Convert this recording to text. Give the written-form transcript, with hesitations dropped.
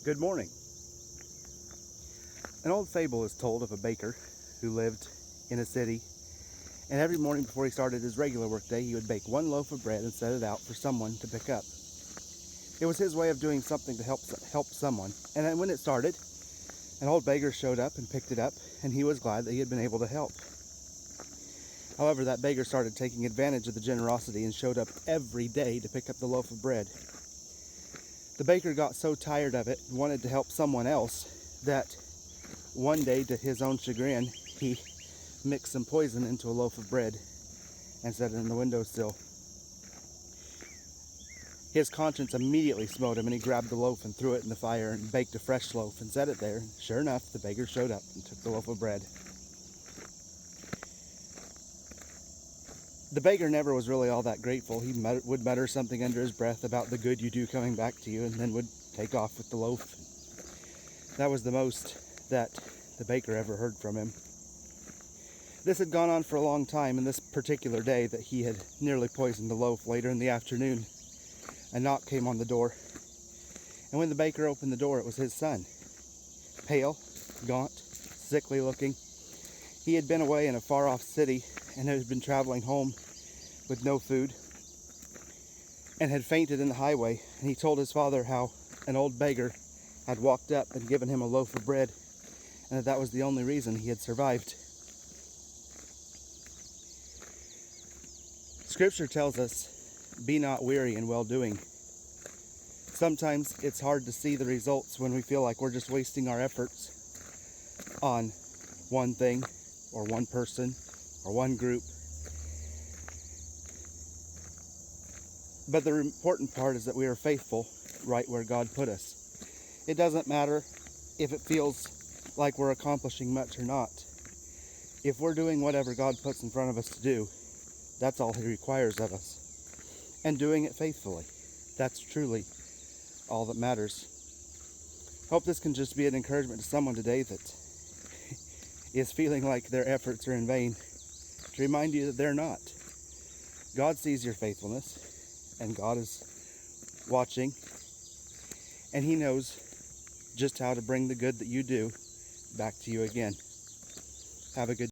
Good morning. An old fable is told of a baker who lived in a city, and every morning before he started his regular workday, he would bake one loaf of bread and set it out for someone to pick up. It was his way of doing something to help someone, and then when it started, an old beggar showed up and picked it up, and he was glad that he had been able to help. However, that beggar started taking advantage of the generosity and showed up every day to pick up the loaf of bread. The baker got so tired of it and wanted to help someone else that one day, to his own chagrin, he mixed some poison into a loaf of bread and set it in the windowsill. His conscience immediately smote him, and he grabbed the loaf and threw it in the fire and baked a fresh loaf and set it there. Sure enough, the beggar showed up and took the loaf of bread. The beggar never was really all that grateful. He would mutter something under his breath about the good you do coming back to you, and then would take off with the loaf. That was the most that the baker ever heard from him. This had gone on for a long time, and this particular day that he had nearly poisoned the loaf, later in the afternoon, a knock came on the door. And when the baker opened the door, it was his son. Pale, gaunt, sickly looking. He had been away in a far-off city and had been traveling home with no food and had fainted in the highway. And he told his father how an old beggar had walked up and given him a loaf of bread, and that was the only reason he had survived. Scripture tells us, be not weary in well-doing. Sometimes it's hard to see the results when we feel like we're just wasting our efforts on one thing or one person or one group. But the important part is that we are faithful right where God put us. It doesn't matter if it feels like we're accomplishing much or not. If we're doing whatever God puts in front of us to do, that's all He requires of us. And doing it faithfully. That's truly all that matters. Hope this can just be an encouragement to someone today that is feeling like their efforts are in vain, to remind you that they're not. God sees your faithfulness, and God is watching, and He knows just how to bring the good that you do back to you again. Have a good day.